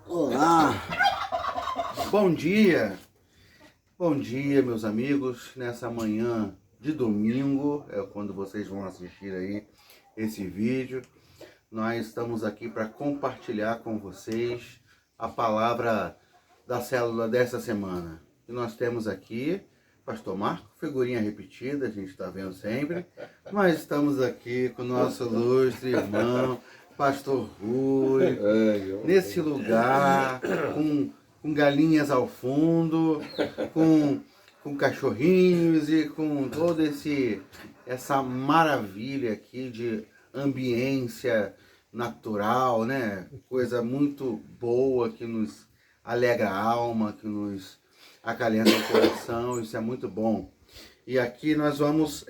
Olá, bom dia meus amigos, nessa manhã de domingo, é quando vocês vão assistir aí esse vídeo, nós estamos aqui para compartilhar com vocês a palavra da célula dessa semana. E nós temos aqui Pastor Marco, figurinha repetida, a gente está vendo sempre, mas estamos aqui com o nosso ilustre irmão, Pastor Rui, nesse lugar, com galinhas ao fundo, com cachorrinhos e com toda essa maravilha aqui de ambiência natural, né? Coisa muito boa que nos alegra a alma, que nos acalenta o coração, isso é muito bom. E aqui nós vamos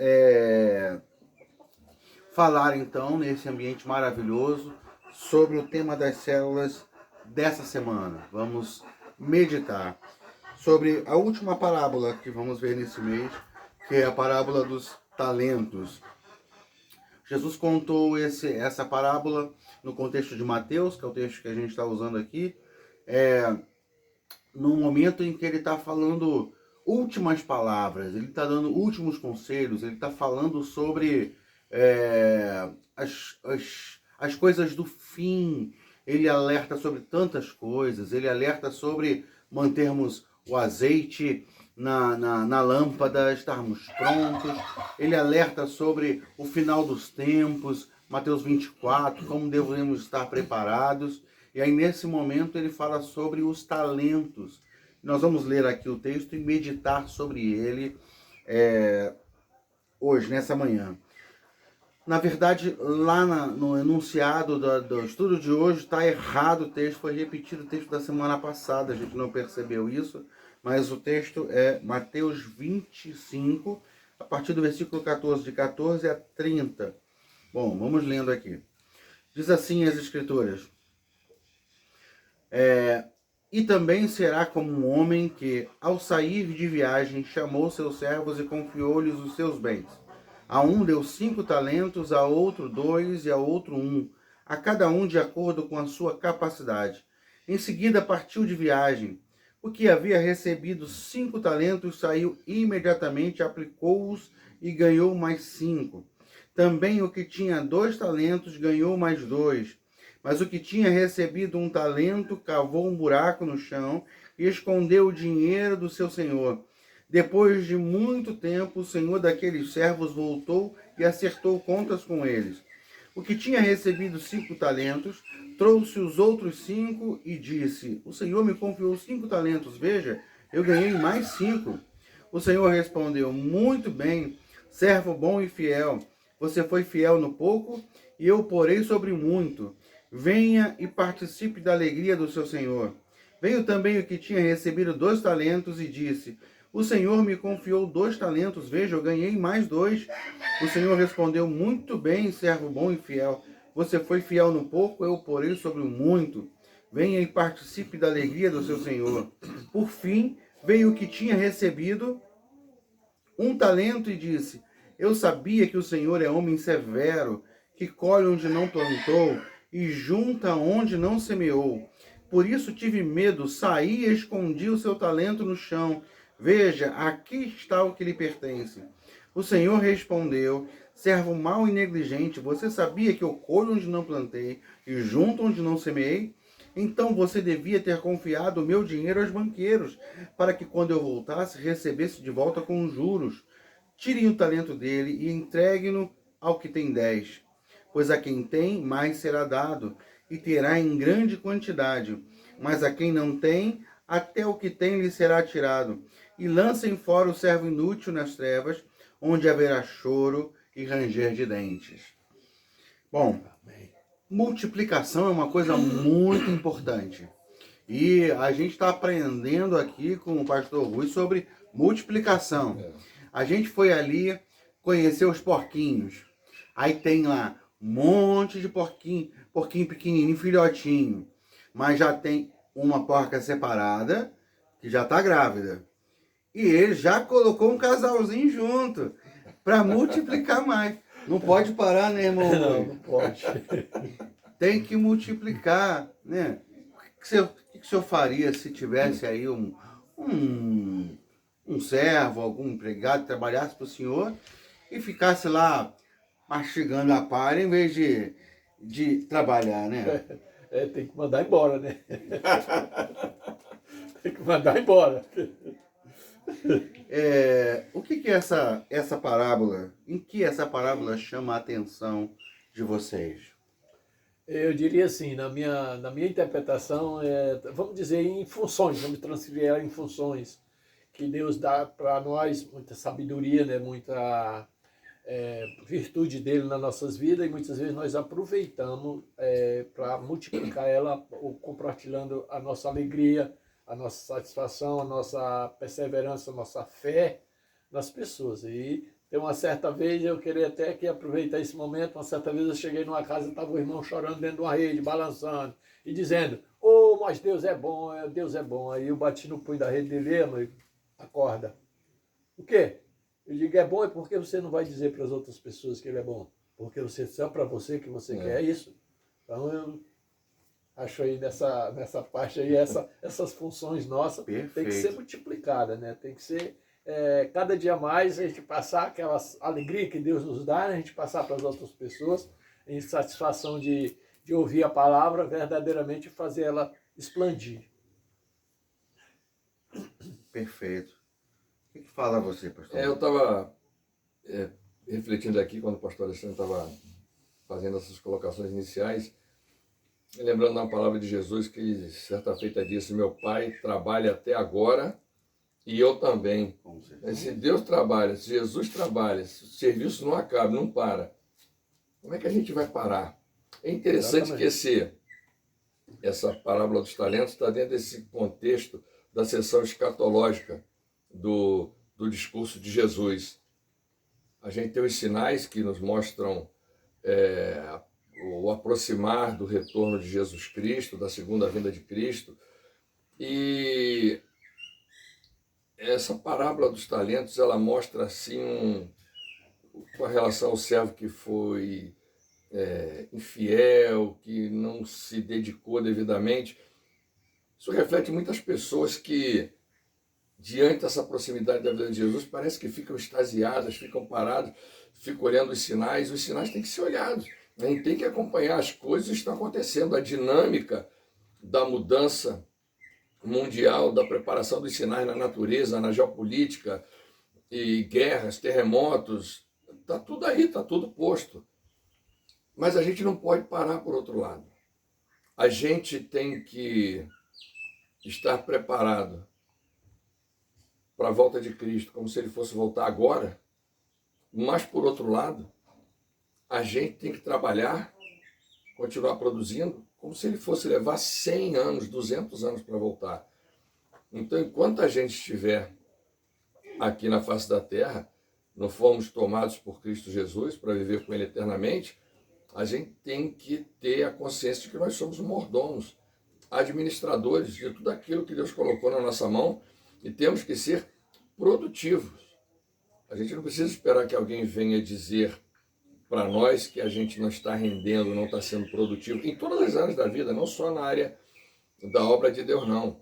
falar então, nesse ambiente maravilhoso, sobre o tema das células dessa semana. Vamos meditar sobre a última parábola que vamos ver nesse mês, que é a parábola dos talentos. Jesus contou essa parábola no contexto de Mateus, que é o texto que a gente está usando aqui, no momento em que ele está falando últimas palavras, ele está dando últimos conselhos, ele está falando sobre as coisas do fim, ele alerta sobre tantas coisas, ele alerta sobre mantermos o azeite na lâmpada, estarmos prontos, ele alerta sobre o final dos tempos, Mateus 24, como devemos estar preparados, e aí nesse momento ele fala sobre os talentos. Nós vamos ler aqui o texto e meditar sobre ele hoje, nessa manhã. Na verdade, lá no enunciado do estudo de hoje está errado o texto, foi repetido o texto da semana passada, a gente não percebeu isso, mas o texto é Mateus 25, a partir do versículo 14, de 14 a 30. Bom, vamos lendo aqui. Diz assim as Escrituras: E também será como um homem que, ao sair de viagem, chamou seus servos e confiou-lhes os seus bens. A um deu 5 talentos, a outro 2 e a outro 1, a cada um de acordo com a sua capacidade. Em seguida partiu de viagem. O que havia recebido 5 talentos saiu imediatamente, aplicou-os e ganhou mais 5. Também o que tinha 2 talentos ganhou mais 2. Mas o que tinha recebido 1 talento cavou um buraco no chão e escondeu o dinheiro do seu senhor. Depois de muito tempo, o senhor daqueles servos voltou e acertou contas com eles. O que tinha recebido 5 talentos, trouxe os outros 5 e disse: O senhor me confiou 5 talentos, veja, eu ganhei mais 5. O senhor respondeu: Muito bem, servo bom e fiel. Você foi fiel no pouco, e eu o porei sobre muito. Venha e participe da alegria do seu senhor. Veio também o que tinha recebido 2 talentos e disse: O senhor me confiou 2 talentos, veja, eu ganhei mais 2. O senhor respondeu: Muito bem, servo bom e fiel. Você foi fiel no pouco, eu o porei sobre o muito. Venha e participe da alegria do seu senhor. Por fim, veio o que tinha recebido 1 talento e disse: Eu sabia que o senhor é homem severo, que colhe onde não plantou e junta onde não semeou. Por isso tive medo, saí e escondi o seu talento no chão. Veja, aqui está o que lhe pertence. O senhor respondeu: Servo mau e negligente, você sabia que eu colho onde não plantei e junto onde não semeei? Então você devia ter confiado o meu dinheiro aos banqueiros, para que quando eu voltasse recebesse de volta com juros. Tirem o talento dele e entreguem-no ao que tem 10. Pois a quem tem, mais será dado, e terá em grande quantidade. Mas a quem não tem, até o que tem lhe será tirado. E lancem fora o servo inútil nas trevas, onde haverá choro e ranger de dentes. Bom, multiplicação é uma coisa muito importante. E a gente está aprendendo aqui com o pastor Rui sobre multiplicação. A gente foi ali conhecer os porquinhos. Aí tem lá um monte de porquinho pequenininho, filhotinho. Mas já tem uma porca separada, que já está grávida. E ele já colocou um casalzinho junto, para multiplicar mais. Não pode parar, né, irmão? Não pode. Tem que multiplicar, né? que o senhor faria se tivesse aí um servo, algum empregado que trabalhasse para o senhor e ficasse lá mastigando a palha em vez de trabalhar, né? Tem que mandar embora, né? Tem que mandar embora. O que é essa parábola? Em que essa parábola chama a atenção de vocês? Eu diria assim, na minha interpretação, vamos dizer em funções, vamos transferir ela em funções, que Deus dá para nós muita sabedoria, né? Muita virtude dele nas nossas vidas, e muitas vezes nós aproveitamos para multiplicar ela, ou compartilhando a nossa alegria, a nossa satisfação, a nossa perseverança, a nossa fé nas pessoas. E tem uma certa vez, eu queria até que aproveitar esse momento, uma certa vez eu cheguei numa casa e estava o irmão chorando dentro de uma rede, balançando, e dizendo, oh, mas Deus é bom, Deus é bom. Aí eu bati no punho da rede dele, amigo, acorda. O quê? Eu digo, é bom, é porque você não vai dizer para as outras pessoas que ele é bom. Porque você só para você que você quer isso. Então eu acho aí nessa parte aí, essas funções nossas tem que ser multiplicadas, né? Tem que ser cada dia mais a gente passar aquela alegria que Deus nos dá, né? A gente passar para as outras pessoas, em satisfação de ouvir a palavra, verdadeiramente fazer ela expandir. Perfeito. O que fala você, pastor? Eu estava refletindo aqui quando o pastor Alexandre estava fazendo essas colocações iniciais, lembrando uma palavra de Jesus que certa feita disse, meu Pai trabalha até agora e eu também. Se Deus trabalha, se Jesus trabalha, se o serviço não acaba, não para, como é que a gente vai parar? É interessante que essa parábola dos talentos está dentro desse contexto da sessão escatológica do discurso de Jesus. A gente tem os sinais que nos mostram o aproximar do retorno de Jesus Cristo, da segunda vinda de Cristo. E essa parábola dos talentos, ela mostra assim, com relação ao servo que foi infiel, que não se dedicou devidamente. Isso reflete muitas pessoas que, diante dessa proximidade da vida de Jesus, parece que ficam extasiadas, ficam paradas, ficam olhando os sinais têm que ser olhados. A gente tem que acompanhar as coisas que estão acontecendo, a dinâmica da mudança mundial, da preparação dos sinais na natureza, na geopolítica, e guerras, terremotos, está tudo aí, está tudo posto. Mas a gente não pode parar por outro lado. A gente tem que estar preparado para a volta de Cristo, como se ele fosse voltar agora, mas, por outro lado, a gente tem que trabalhar, continuar produzindo, como se ele fosse levar 100 anos, 200 anos para voltar. Então, enquanto a gente estiver aqui na face da terra, não fomos tomados por Cristo Jesus para viver com ele eternamente, a gente tem que ter a consciência de que nós somos mordomos, administradores de tudo aquilo que Deus colocou na nossa mão, e temos que ser produtivos. A gente não precisa esperar que alguém venha dizer para nós que a gente não está rendendo, não está sendo produtivo, em todas as áreas da vida, não só na área da obra de Deus, não.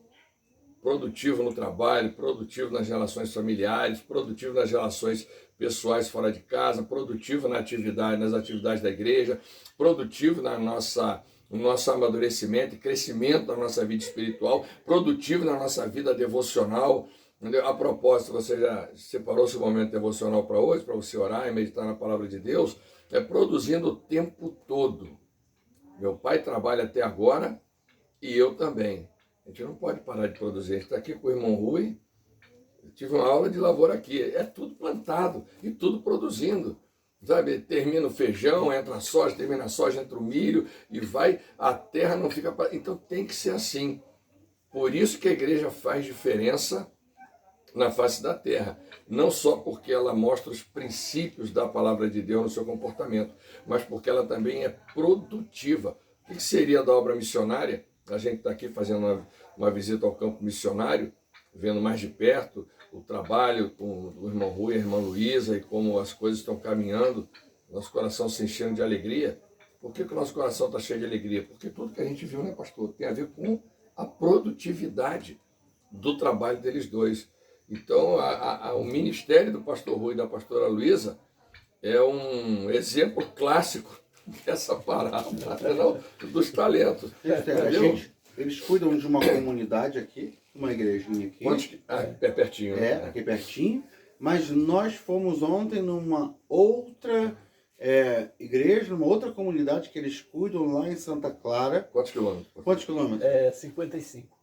Produtivo no trabalho, produtivo nas relações familiares, produtivo nas relações pessoais fora de casa, produtivo nas atividades da igreja, produtivo no nosso amadurecimento e crescimento da nossa vida espiritual, produtivo na nossa vida devocional. Entendeu? A propósito, você já separou seu momento devocional para hoje, para você orar e meditar na palavra de Deus, produzindo o tempo todo. Meu pai trabalha até agora e eu também. A gente não pode parar de produzir. A gente está aqui com o irmão Rui, eu tive uma aula de lavoura aqui, é tudo plantado e tudo produzindo. Sabe, termina o feijão, entra a soja, termina a soja, entra o milho e vai, a terra não fica... Então tem que ser assim. Por isso que a igreja faz diferença na face da terra. Não só porque ela mostra os princípios da palavra de Deus no seu comportamento, mas porque ela também é produtiva. O que seria da obra missionária? A gente está aqui fazendo uma visita ao campo missionário, vendo mais de perto o trabalho com o irmão Rui e a irmã Luísa e como as coisas estão caminhando, nosso coração se enchendo de alegria. Por que o nosso coração está cheio de alegria? Porque tudo que a gente viu, né, pastor, tem a ver com a produtividade do trabalho deles dois. Então, o ministério do pastor Rui e da pastora Luísa é um exemplo clássico dessa parábola dos talentos. Eles cuidam de uma comunidade aqui, uma igrejinha aqui. É pertinho. Aqui pertinho. Mas nós fomos ontem numa outra igreja, numa outra comunidade que eles cuidam lá em Santa Clara. Quantos quilômetros? Quantos quilômetros? 55.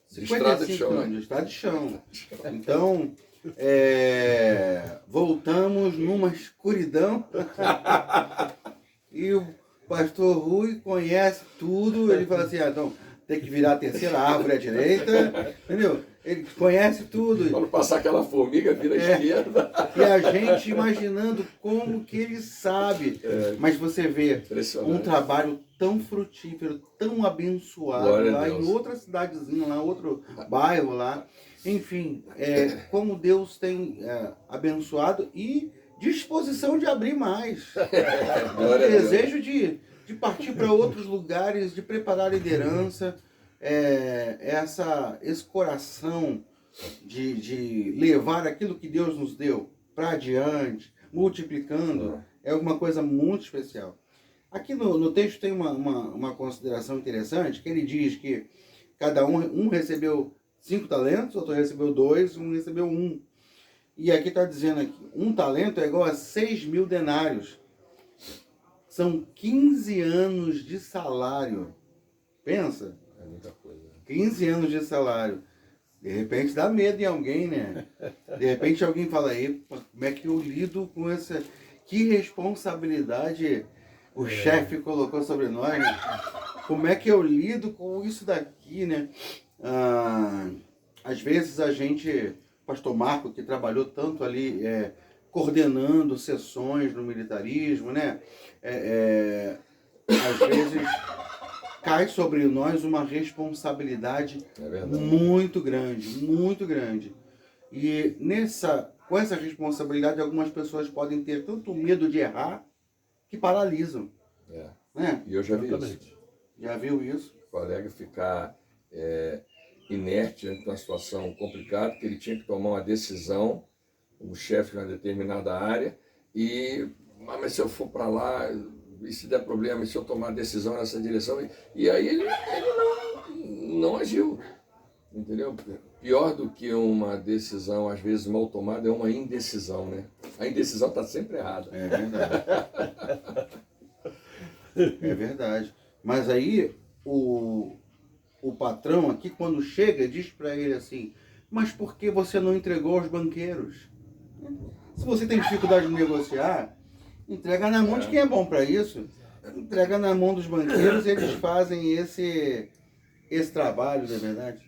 De estrada de chão. De estrada de chão. Então, voltamos numa escuridão. E o pastor Rui conhece tudo. Ele fala assim, então tem que virar a terceira árvore à direita. Entendeu? Ele conhece tudo. Quando passar aquela formiga, vira à esquerda. E a gente imaginando como que ele sabe. Mas você vê um trabalho tão frutífero, tão abençoado lá em outra cidadezinha, lá outro bairro lá. Enfim, como Deus tem abençoado e disposição de abrir mais. Desejo de partir para outros lugares, de preparar liderança. Esse coração de levar aquilo que Deus nos deu para adiante, multiplicando, é uma coisa muito especial. Aqui no texto tem uma consideração interessante, que ele diz que cada um recebeu 5 talentos, outro recebeu 2, um recebeu 1. E aqui está dizendo aqui, 1 talento é igual a 6.000 denários. São 15 anos de salário. Pensa. É muita coisa. 15 anos de salário. De repente dá medo em alguém, né? De repente alguém fala, como é que eu lido com essa... Que responsabilidade o chefe colocou sobre nós, né? Como é que eu lido com isso daqui, né? Às vezes a gente... Pastor Marco, que trabalhou tanto ali, coordenando sessões no militarismo, né? Às vezes... cai sobre nós uma responsabilidade muito grande, muito grande. E com essa responsabilidade, algumas pessoas podem ter tanto medo de errar que paralisam. Né? E eu já vi isso. Já viu isso? O colega ficar inerte diante de uma situação complicada, que ele tinha que tomar uma decisão, como chefe de uma determinada área, mas se eu for para lá... E se der problema, e se eu tomar decisão nessa direção, e aí ele não agiu, entendeu? Pior do que uma decisão, às vezes, mal tomada, é uma indecisão, né? A indecisão está sempre errada. É verdade. É verdade. Mas aí, o patrão aqui, quando chega, diz para ele assim, mas por que você não entregou aos banqueiros? Se você tem dificuldade de negociar... Entrega na mão de quem é bom para isso. Entrega na mão dos banqueiros, eles fazem esse trabalho, não é verdade?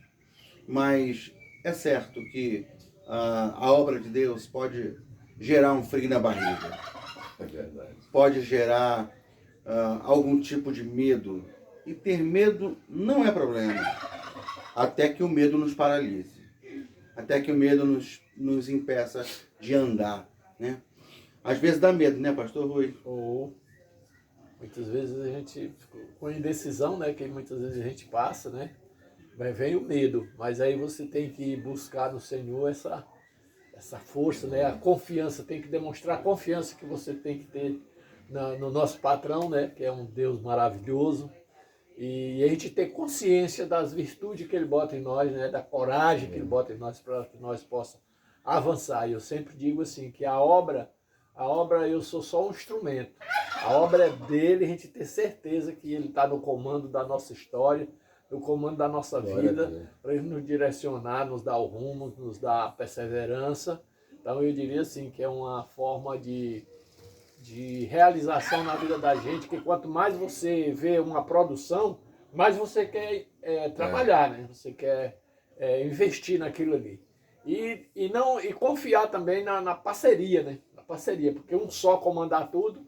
Mas é certo que a obra de Deus pode gerar um frio na barriga. É verdade. Pode gerar algum tipo de medo. E ter medo não é problema. Até que o medo nos paralise. Até que o medo nos impeça de andar, né? Às vezes dá medo, né, pastor Rui? Muitas vezes a gente, com indecisão, né, que muitas vezes a gente passa, né, vem o medo, mas aí você tem que buscar no Senhor essa força, né, a confiança, tem que demonstrar a confiança que você tem que ter no nosso patrão, né, que é um Deus maravilhoso, e a gente ter consciência das virtudes que ele bota em nós, né, da coragem que ele bota em nós para que nós possamos avançar. E eu sempre digo assim, que a obra eu sou só um instrumento. A obra é dele, a gente ter certeza que ele está no comando da nossa história, no comando da nossa vida, para ele nos direcionar, nos dar o rumo, nos dar a perseverança. Então eu diria assim, que é uma forma de realização na vida da gente, que quanto mais você vê uma produção, mais você quer trabalhar, né? Você quer investir naquilo ali. E confiar também na parceria, né? Parceria, porque um só comandar tudo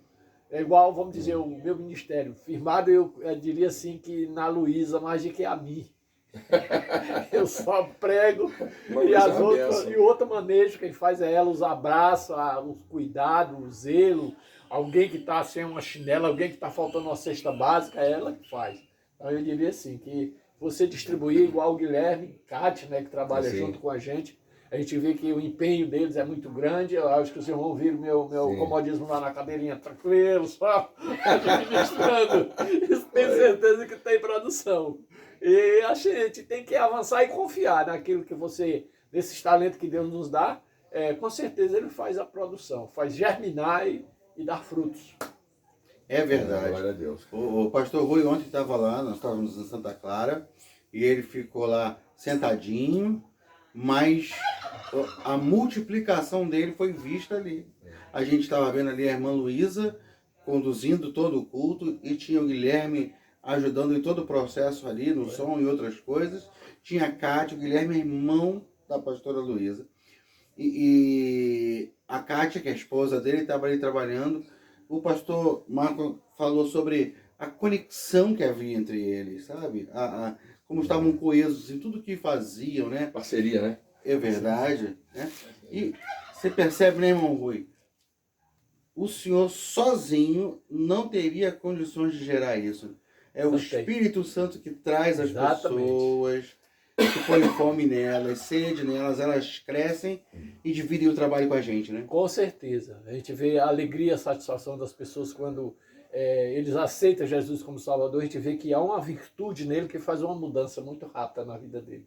é igual, vamos dizer, o meu ministério firmado, eu diria assim que na Luísa mais do que a mim. Eu só prego e o outro manejo, quem faz é ela, os abraços, os cuidados, o zelo, alguém que está sem uma chinela, alguém que está faltando uma cesta básica, é ela que faz. Então eu diria assim, que você distribuir igual o Guilherme, Cátia, né, que trabalha Sim. junto com a gente vê que o empenho deles é muito grande. Eu acho que os irmãos viram meu Sim. comodismo lá na cadeirinha tranquilo, só administrando. Isso tenho certeza que tem produção. E a gente tem que avançar e confiar naquilo que nesses talentos que Deus nos dá. Com certeza ele faz a produção, faz germinar e dar frutos. É verdade. Glória a Deus. O pastor Rui ontem estava lá, nós estávamos em Santa Clara, e ele ficou lá sentadinho, mas a multiplicação dele foi vista ali. A gente estava vendo ali a irmã Luísa conduzindo todo o culto, e tinha o Guilherme ajudando em todo o processo ali, no som e outras coisas. Tinha a Cátia, o Guilherme é irmão da pastora Luísa. E a Cátia, que é a esposa dele, estava ali trabalhando. O pastor Marco falou sobre a conexão que havia entre eles, sabe? Como estavam coesos em tudo que faziam, né? Parceria, né? É verdade, né? E você percebe, né, irmão Rui? O senhor sozinho não teria condições de gerar isso. É o Espírito Santo que traz as pessoas, que põe fome nelas, sede nelas, elas crescem e dividem o trabalho com a gente, né? Com certeza. A gente vê a alegria, a satisfação das pessoas quando eles aceitam Jesus como Salvador. A gente vê que há uma virtude nele que faz uma mudança muito rápida na vida dele.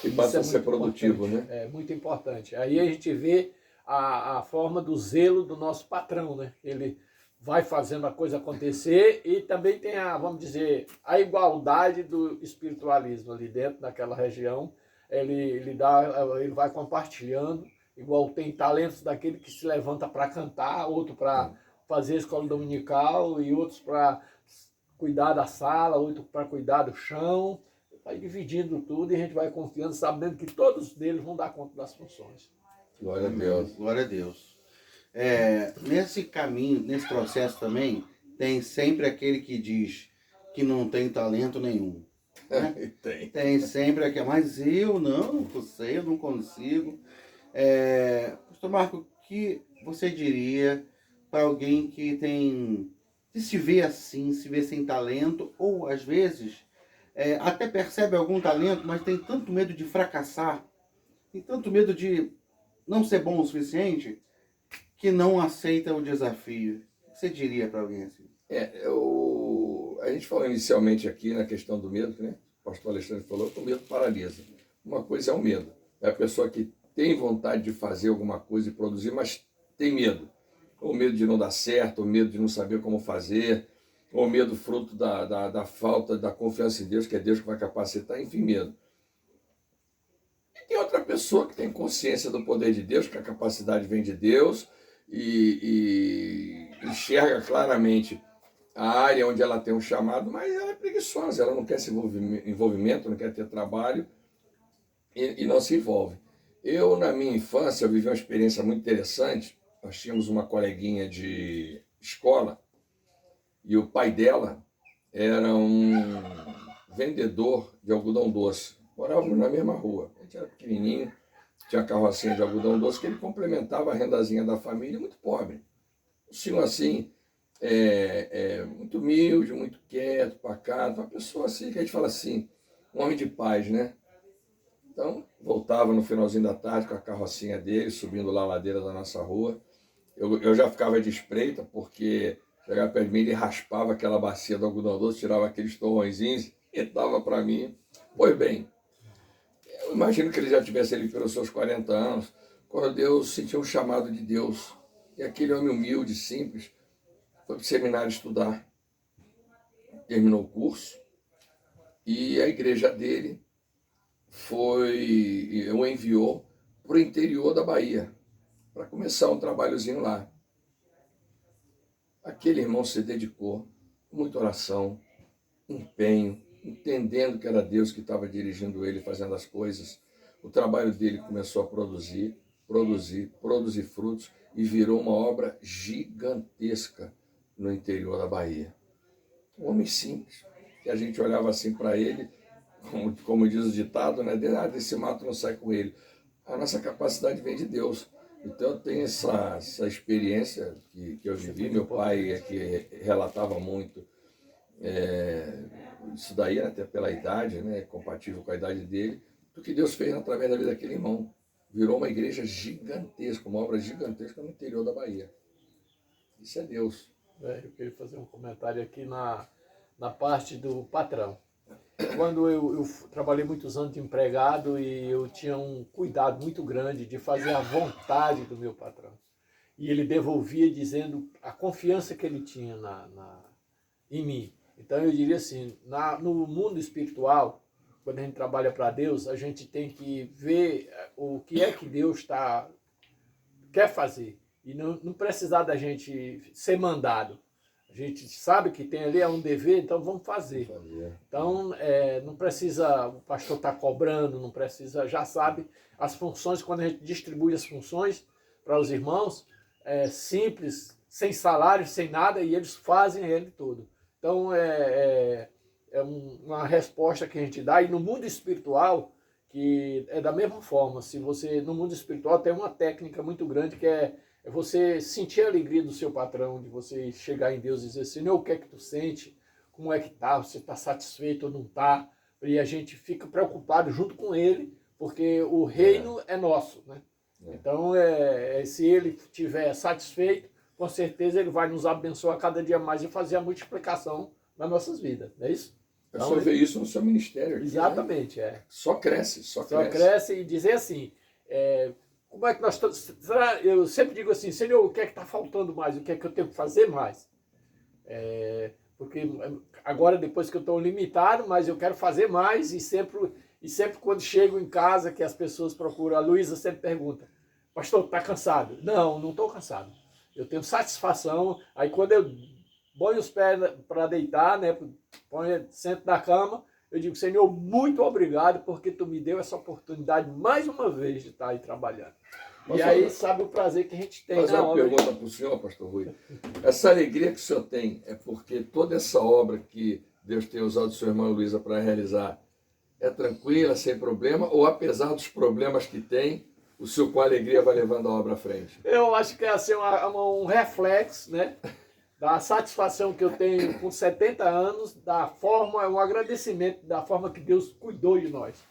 E passa a ser produtivo, né? É muito importante. Aí a gente vê a forma do zelo do nosso patrão, né? Ele vai fazendo a coisa acontecer e também tem vamos dizer, a igualdade do espiritualismo ali dentro daquela região. Ele vai compartilhando, igual tem talentos daquele que se levanta para cantar, outro para fazer a escola dominical e outros para cuidar da sala, outro para cuidar do chão. Vai dividindo tudo e a gente vai confiando, sabendo que todos deles vão dar conta das funções. Glória a Deus. Glória a Deus. Nesse caminho, nesse processo também, tem sempre aquele que diz que não tem talento nenhum. Né? Tem sempre aquele, mas eu não sei, eu não consigo. Pastor Marco, o que você diria para alguém que se vê assim, se vê sem talento, ou às vezes até percebe algum talento, mas tem tanto medo de fracassar, tem tanto medo de não ser bom o suficiente, que não aceita o desafio? O que você diria para alguém assim? A gente falou inicialmente aqui na questão do medo, né? O pastor Alexandre falou que o medo paralisa. Uma coisa é o medo. É a pessoa que tem vontade de fazer alguma coisa e produzir, mas tem medo. Ou medo de não dar certo, ou medo de não saber como fazer, ou medo fruto da falta da confiança em Deus, que é Deus que vai capacitar, enfim, medo. E tem outra pessoa que tem consciência do poder de Deus, que a capacidade vem de Deus, e enxerga claramente a área onde ela tem um chamado, mas ela é preguiçosa, ela não quer esse envolvimento, não quer ter trabalho e não se envolve. Eu, na minha infância, eu vivi uma experiência muito interessante. Nós tínhamos uma coleguinha de escola e o pai dela era um vendedor de algodão doce. Morávamos na mesma rua. A gente era pequenininho, tinha carrocinha de algodão doce que ele complementava a rendazinha da família, muito pobre. Um senhor assim, muito humilde, muito quieto, pacato, uma pessoa assim, que a gente fala assim, um homem de paz, né? Então, voltava no finalzinho da tarde com a carrocinha dele, subindo lá a ladeira da nossa rua. Eu já ficava de espreita, porque chegava perto de mim, ele raspava aquela bacia do algodão doce, tirava aqueles torrõezinhos e dava para mim. Pois bem, eu imagino que ele já tivesse ali pelos seus 40 anos, quando Deus sentiu um chamado de Deus. E aquele homem humilde, simples, foi para o seminário estudar. Terminou o curso e a igreja dele o enviou para o interior da Bahia, para começar um trabalhozinho lá. Aquele irmão se dedicou, muita oração, empenho, entendendo que era Deus que estava dirigindo ele, fazendo as coisas. O trabalho dele começou a produzir frutos e virou uma obra gigantesca no interior da Bahia. Um homem simples, que a gente olhava assim para ele, como diz o ditado, né? Desse mato não sai com ele. A nossa capacidade vem de Deus. Então eu tenho essa experiência que eu vivi. Meu pai é que relatava muito isso daí, até pela idade, né, compatível com a idade dele, do que Deus fez através da vida daquele irmão. Virou uma igreja gigantesca, uma obra gigantesca no interior da Bahia. Isso é Deus. Eu queria fazer um comentário aqui na parte do patrão. Quando eu trabalhei muitos anos de empregado e eu tinha um cuidado muito grande de fazer a vontade do meu patrão. E ele devolvia dizendo a confiança que ele tinha em mim. Então eu diria assim, no mundo espiritual, quando a gente trabalha para Deus, a gente tem que ver o que é que Deus quer fazer. E não precisar da gente ser mandado. A gente sabe que tem ali um dever, então vamos fazer. Então não precisa o pastor estar cobrando, não precisa, já sabe as funções, quando a gente distribui as funções para os irmãos, simples, sem salário, sem nada, e eles fazem ele todo. Então uma resposta que a gente dá, e no mundo espiritual, que é da mesma forma, se você, no mundo espiritual tem uma técnica muito grande que é você sentir a alegria do seu patrão, de você chegar em Deus e dizer, Senhor, o que é que tu sente? Como é que tá? Você está satisfeito ou não está? E a gente fica preocupado junto com ele, porque o reino é nosso, né? Então, se ele estiver satisfeito, com certeza ele vai nos abençoar cada dia mais e fazer a multiplicação nas nossas vidas, não é isso? É só ver isso no seu ministério aqui, exatamente, né? Só cresce, só cresce e dizer assim, como é que nós todos... Eu sempre digo assim, Senhor, o que é que está faltando mais? O que é que eu tenho que fazer mais? Porque agora, depois que eu estou limitado, mas eu quero fazer mais e sempre quando chego em casa, que as pessoas procuram, a Luísa sempre pergunta, pastor, está cansado? Não estou cansado. Eu tenho satisfação. Aí quando eu ponho os pés para deitar, né, sento na cama, eu digo, Senhor, muito obrigado, porque tu me deu essa oportunidade mais uma vez de estar aí trabalhando. E aí sabe o prazer que a gente tem. Fazer uma pergunta para o senhor, pastor Rui. Essa alegria que o senhor tem é porque toda essa obra que Deus tem usado sua irmã Luísa para realizar é tranquila, sem problema, ou apesar dos problemas que tem, o senhor com alegria vai levando a obra à frente? Eu acho que é assim, um reflexo, né, da satisfação que eu tenho com 70 anos, um agradecimento da forma que Deus cuidou de nós.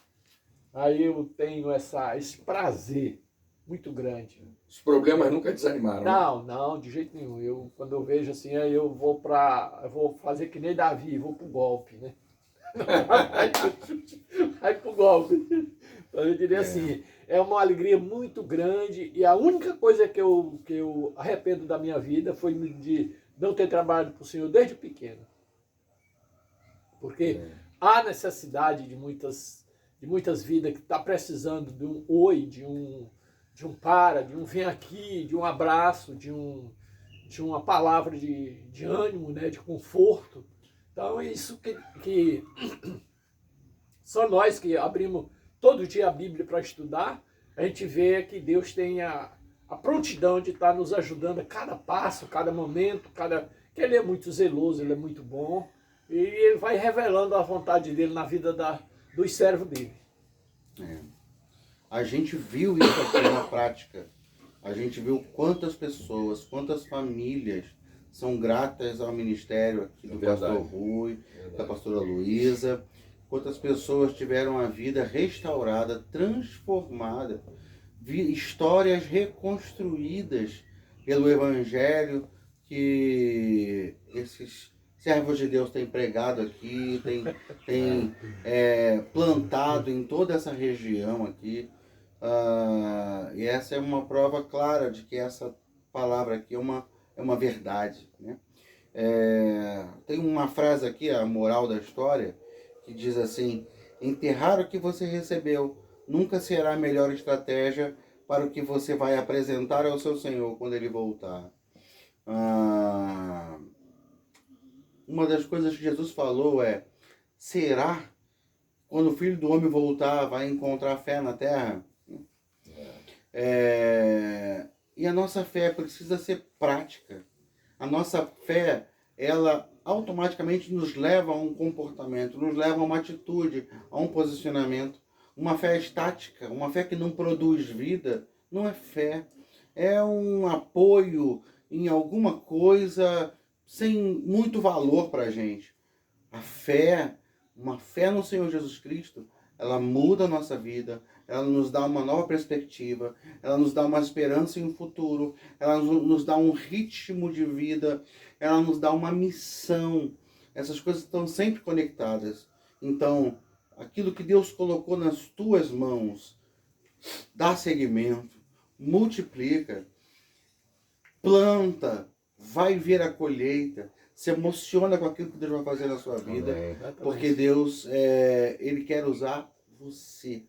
Aí eu tenho esse prazer muito grande. Os problemas nunca desanimaram? Não, de jeito nenhum. Quando eu vejo assim, aí eu vou fazer que nem Davi, vou pro golpe, né? Vai pro golpe. Então eu diria assim, é uma alegria muito grande, e a única coisa que eu arrependo da minha vida foi de não ter trabalhado para o Senhor desde pequeno. Porque há necessidade de muitas vidas que estão precisando de um oi, de um vem aqui, de um abraço, de uma palavra de ânimo, né, de conforto. Então, isso que só nós que abrimos todo dia a Bíblia para estudar, a gente vê que Deus tem a prontidão de estar nos ajudando a cada passo, cada momento, que Ele é muito zeloso, Ele é muito bom, e Ele vai revelando a vontade dEle na vida dos servos dEle. A gente viu isso aqui na prática. A gente viu quantas pessoas, quantas famílias são gratas ao ministério aqui do pastor Rui, da pastora Luísa. Quantas pessoas tiveram a vida restaurada, transformada, histórias reconstruídas pelo Evangelho que esses servos de Deus têm pregado aqui, têm plantado em toda essa região aqui. E essa é uma prova clara de que essa palavra aqui é uma verdade, né? Tem uma frase aqui, a moral da história, que diz assim: enterrar o que você recebeu nunca será a melhor estratégia para o que você vai apresentar ao seu Senhor quando Ele voltar. Uma das coisas que Jesus falou será quando o Filho do Homem voltar vai encontrar fé na terra? E a nossa fé precisa ser prática. A nossa fé, ela automaticamente nos leva a um comportamento, nos leva a uma atitude, a um posicionamento. Uma fé estática, uma fé que não produz vida, não é fé. É um apoio em alguma coisa sem muito valor para a gente. A fé, uma fé no Senhor Jesus Cristo, ela muda a nossa vida, ela nos dá uma nova perspectiva, ela nos dá uma esperança em um futuro, ela nos dá um ritmo de vida, ela nos dá uma missão. Essas coisas estão sempre conectadas. Então, aquilo que Deus colocou nas tuas mãos, dá seguimento, multiplica, planta, vai ver a colheita, se emociona com aquilo que Deus vai fazer na sua vida, porque Deus, Ele quer usar você.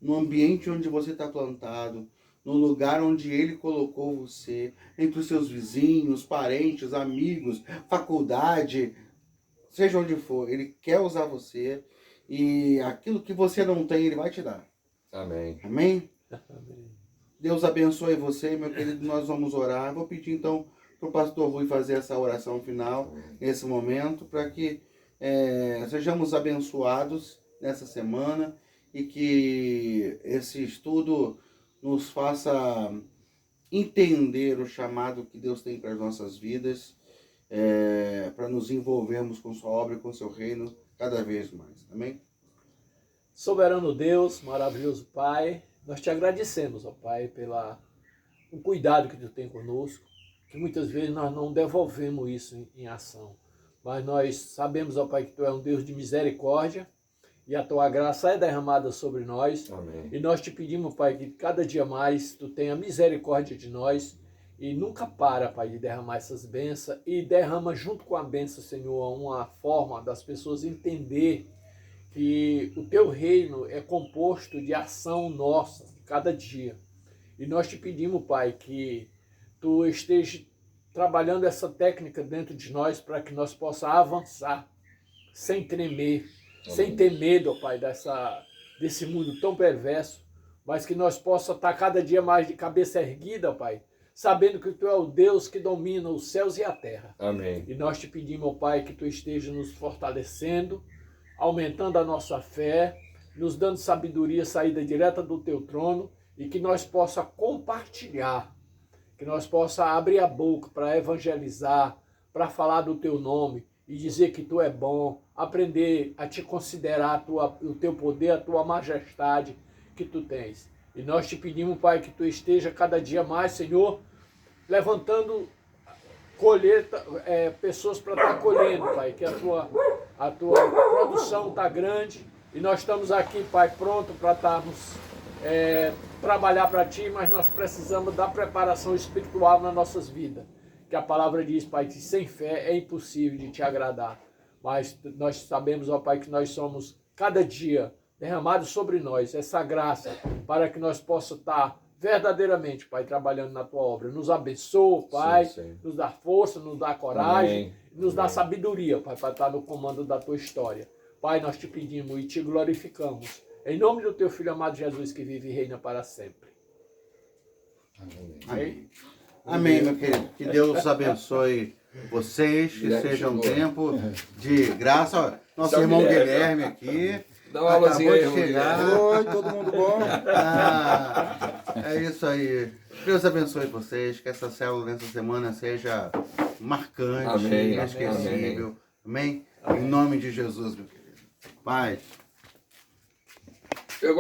No ambiente onde você está plantado, no lugar onde Ele colocou você, entre os seus vizinhos, parentes, amigos, faculdade, seja onde for, Ele quer usar você e aquilo que você não tem, Ele vai te dar. Amém. Amém? Amém. Deus abençoe você, meu querido, nós vamos orar. Vou pedir então para o pastor Rui fazer essa oração final, nesse momento, para que sejamos abençoados nessa semana e que esse estudo nos faça entender o chamado que Deus tem para as nossas vidas, para nos envolvermos com sua obra e com seu reino cada vez mais. Amém? Soberano Deus, maravilhoso Pai, nós te agradecemos, ó Pai, pelo cuidado que tu tem conosco, que muitas vezes nós não devolvemos isso em ação. Mas nós sabemos, ó Pai, que tu é um Deus de misericórdia, e a tua graça é derramada sobre nós. Amém. E nós te pedimos, Pai, que cada dia mais tu tenha misericórdia de nós e nunca para, Pai, de derramar essas bênçãos e derrama junto com a bênção, Senhor, uma forma das pessoas entender que o teu reino é composto de ação nossa, cada dia. E nós te pedimos, Pai, que tu esteja trabalhando essa técnica dentro de nós para que nós possamos avançar sem tremer, sem ter medo, ó Pai, desse mundo tão perverso, mas que nós possamos estar cada dia mais de cabeça erguida, ó Pai, sabendo que Tu é o Deus que domina os céus e a terra. Amém. E nós te pedimos, ó Pai, que Tu esteja nos fortalecendo, aumentando a nossa fé, nos dando sabedoria, saída direta do Teu trono, e que nós possa compartilhar, que nós possa abrir a boca para evangelizar, para falar do Teu nome, e dizer que Tu é bom, aprender a Te considerar o Teu poder, a Tua majestade que Tu tens. E nós Te pedimos, Pai, que Tu esteja cada dia mais, Senhor, levantando pessoas para estar colhendo, Pai, que a Tua produção está grande, e nós estamos aqui, Pai, pronto para estarmos trabalhar para Ti, mas nós precisamos da preparação espiritual nas nossas vidas. Que a palavra diz, Pai, que sem fé é impossível de Te agradar. Mas nós sabemos, ó Pai, que nós somos cada dia derramado sobre nós essa graça para que nós possamos estar verdadeiramente, Pai, trabalhando na Tua obra. Nos abençoa, Pai, sim. Nos dá força, nos dá coragem, Amém. nos dá sabedoria, Pai, para estar no comando da Tua história. Pai, nós Te pedimos e Te glorificamos. Em nome do Teu Filho amado Jesus, que vive e reina para sempre. Amém. Amém. Amém, meu querido. Que Deus abençoe vocês, que seja um tempo de graça. Ó, nosso irmão Guilherme aqui. Dá uma aulazinha aí, acabou de chegar. Oi, todo mundo bom? É isso aí. Deus abençoe vocês, que essa célula nessa semana seja marcante, Amém. inesquecível. Amém? Em nome de Jesus, meu querido. Paz.